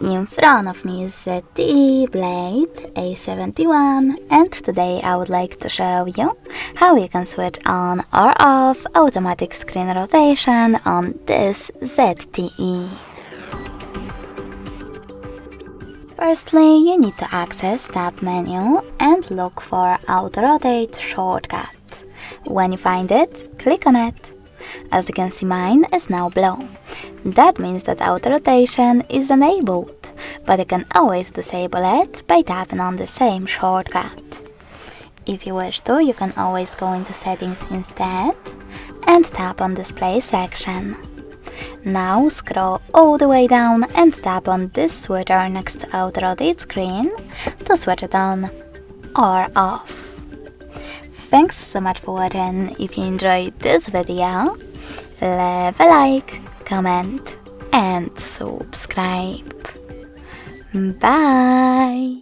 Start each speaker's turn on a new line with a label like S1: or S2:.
S1: In front of me is ZTE Blade A71, and today I would like to show you how you can switch on or off automatic screen rotation on this ZTE. Firstly, you need to access Tab menu and look for Auto Rotate shortcut. When you find it, click on it. As you can see, mine is now blue. That means that auto rotation is enabled, but you can always disable it by tapping on the same shortcut. If you wish to, you can always go into settings instead and tap on display section. Now scroll all the way down and tap on this switcher next to auto rotate screen to switch it on or off. Thanks so much for watching. If you enjoyed this video, leave a like, comment and subscribe. Bye!